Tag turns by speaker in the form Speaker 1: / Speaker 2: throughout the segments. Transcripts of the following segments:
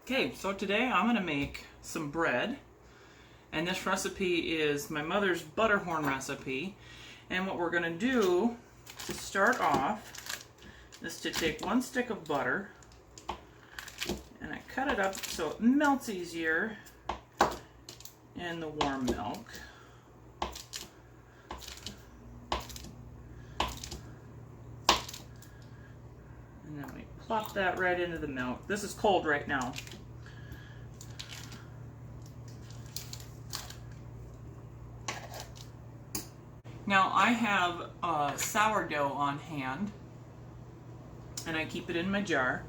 Speaker 1: Okay, so today I'm going to make some bread, and this recipe is my mother's Butterhorn recipe. And what we're going to do to start off is to take one stick of butter and I cut it up so it melts easier in the warm milk. And then we plop that right into the milk. This is cold right now. Now I have sourdough on hand, and I keep it in my jar.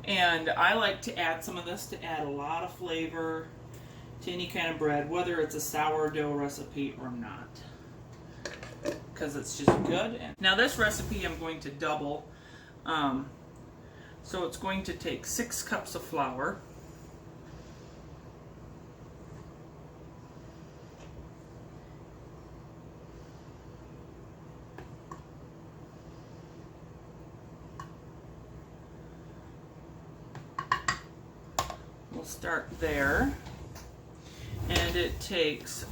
Speaker 1: And I like to add some of this to add a lot of flavor to any kind of bread, whether it's a sourdough recipe or not, because it's just good. And now this recipe I'm going to double. So it's going to take 6 cups of flour, we'll start there, and it takes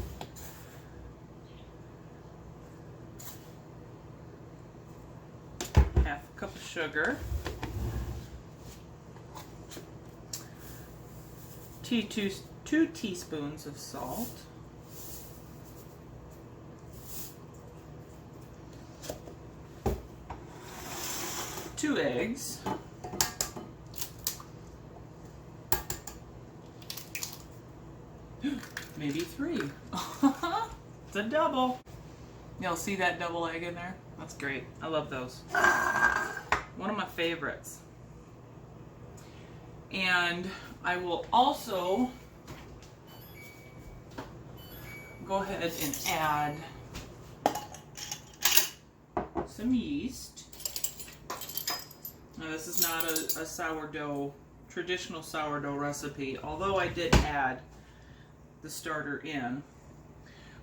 Speaker 1: half a cup of sugar, 2 teaspoons of salt, 2 eggs, maybe 3. It's a double. Y'all see that double egg in there? That's great. I love those. One of my favorites. And I will also go ahead and add some yeast. Now this is not a sourdough, traditional sourdough recipe, although I did add the starter in.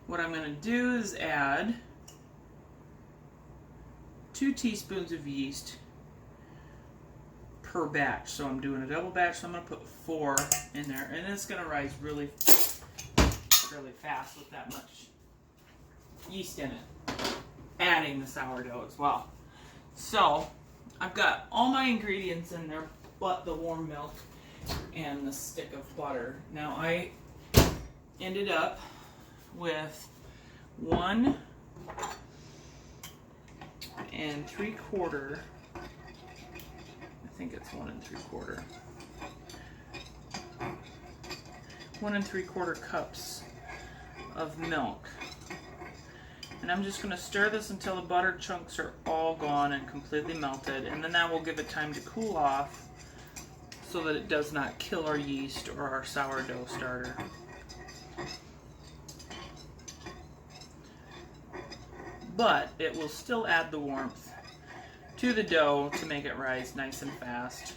Speaker 1: What I'm going to do is add 2 teaspoons of yeast per batch. So I'm doing a double batch, so I'm going to put 4 in there, and it's going to rise really fast with that much yeast in it, adding the sourdough as well. So I've got all my ingredients in there but the warm milk and the stick of butter. Now I ended up with 1 3/4. I think it's 1 3/4. 1 3/4 cups of milk. And I'm just going to stir this until the butter chunks are all gone and completely melted, and then that will give it time to cool off so that it does not kill our yeast or our sourdough starter. But it will still add the warmth to the dough to make it rise nice and fast.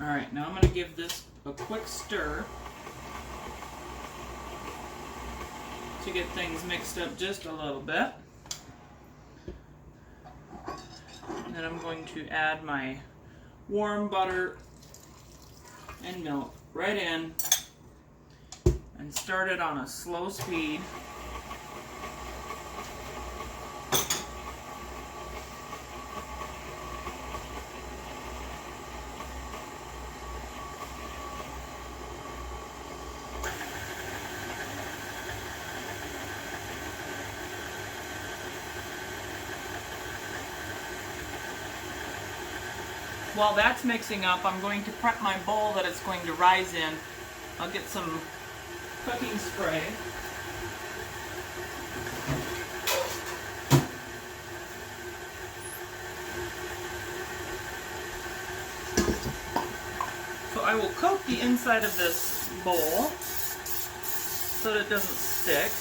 Speaker 1: Alright, now I'm going to give this a quick stir to get things mixed up just a little bit. And then I'm going to add my warm butter and milk right in and start it on a slow speed. While that's mixing up, I'm going to prep my bowl that it's going to rise in. I'll get some cooking spray. So I will coat the inside of this bowl so that it doesn't stick.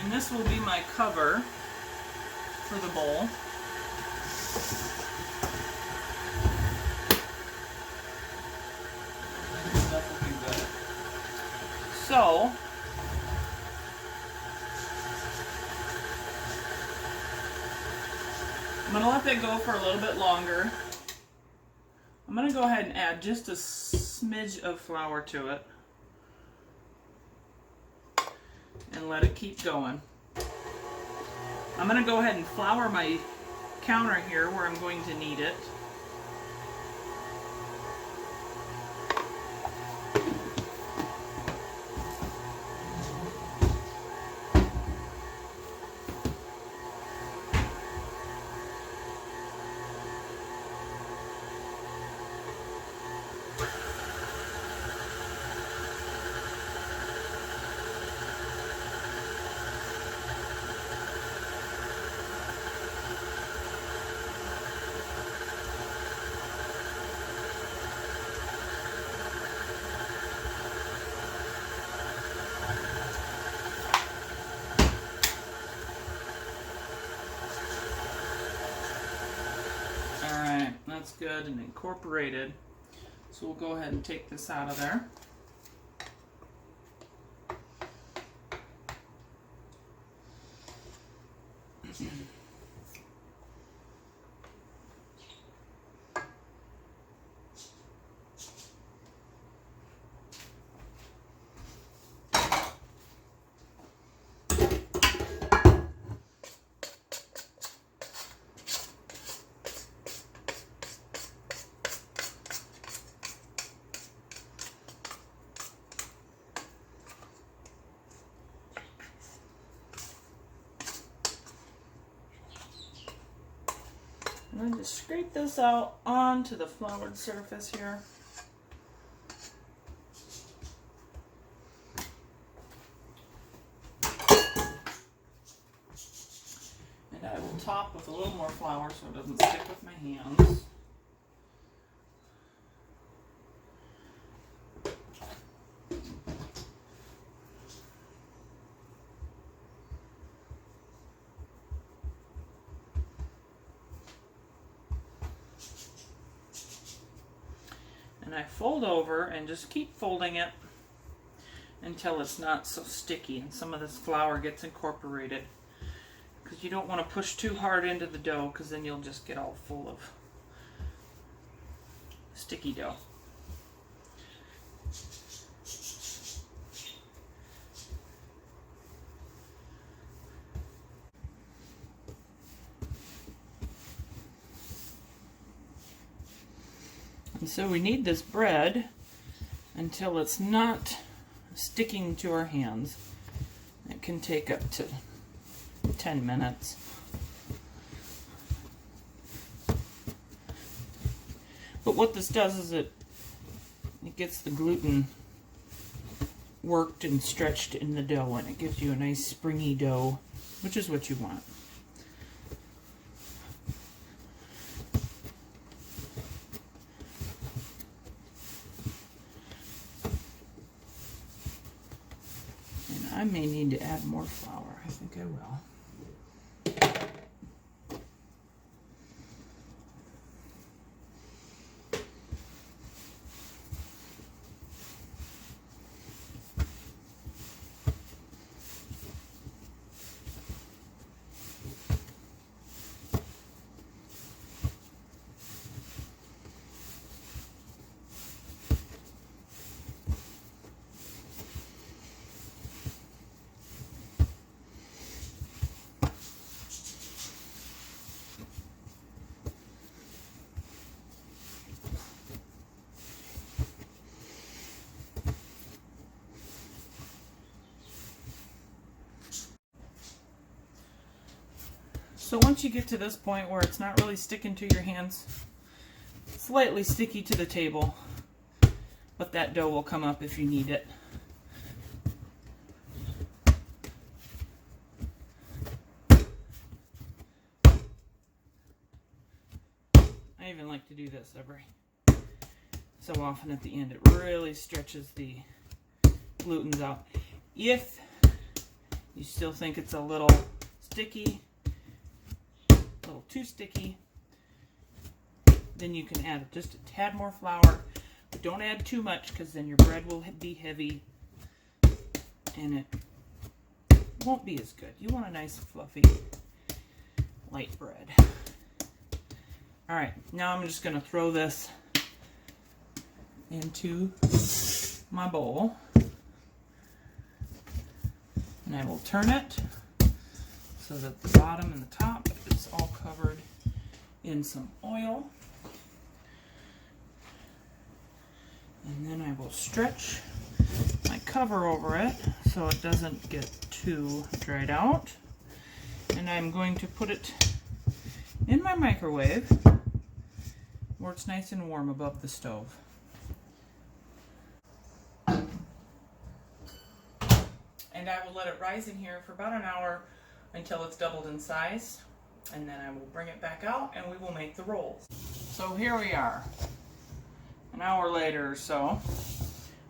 Speaker 1: And this will be my cover for the bowl. That's looking good. So, I'm going to let that go for a little bit longer. I'm going to go ahead and add just a smidge of flour to it and let it keep going. I'm going to go ahead and flour my counter here where I'm going to knead it. That's good and incorporated. So we'll go ahead and take this out of there. And then just scrape this out onto the floured surface here. And I will top with a little more flour so it doesn't stick with my hands. And I fold over and just keep folding it until it's not so sticky and some of this flour gets incorporated. Because you don't want to push too hard into the dough because then you'll just get all full of sticky dough. And so we knead this bread until it's not sticking to our hands. It can take up to 10 minutes. But what this does is it gets the gluten worked and stretched in the dough, and it gives you a nice springy dough, which is what you want. I may need to add more flour. I think I will. So once you get to this point where it's not really sticking to your hands, slightly sticky to the table, but that dough will come up if you need it. I even like to do this every so often at the end. It really stretches the glutens out. If you still think it's a little sticky, a little too sticky, then you can add just a tad more flour. But don't add too much because then your bread will be heavy and it won't be as good. You want a nice fluffy light bread. All right, now I'm just going to throw this into my bowl. And I will turn it so that the bottom and the top is all covered in some oil. And then I will stretch my cover over it so it doesn't get too dried out. And I'm going to put it in my microwave where it's nice and warm above the stove. And I will let it rise in here for about an hour until it's doubled in size. And then I will bring it back out and we will make the rolls. So here we are, an hour later or so.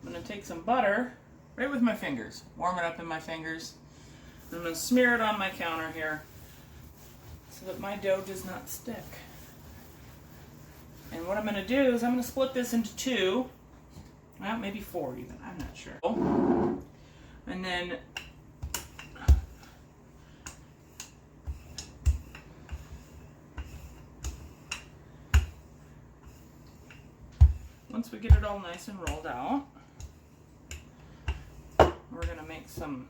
Speaker 1: I'm going to take some butter right with my fingers, warm it up in my fingers. I'm going to smear it on my counter here so that my dough does not stick. And what I'm going to do is I'm going to split this into two, well, maybe four even, I'm not sure. And then once we get it all nice and rolled out, we're going to make some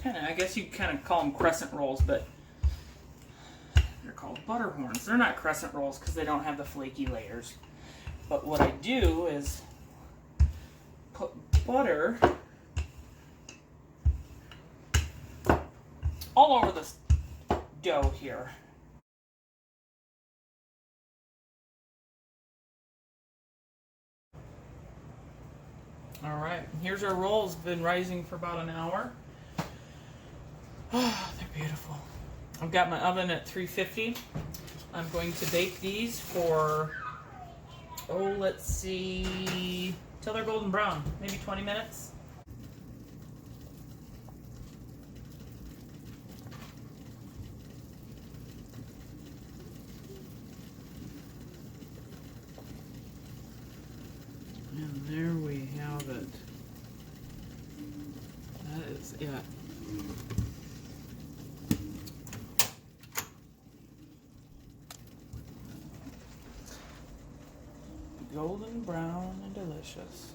Speaker 1: kind of, I guess you kind of call them crescent rolls, but they're called butterhorns. They're not crescent rolls because they don't have the flaky layers. But what I do is put butter all over this dough here. All right, here's our rolls. Been rising for about an hour. Oh, they're beautiful. I've got my oven at 350. I'm going to bake these for, oh, let's see, till they're golden brown, maybe 20 minutes. And there we have it. That is it. Golden brown and delicious.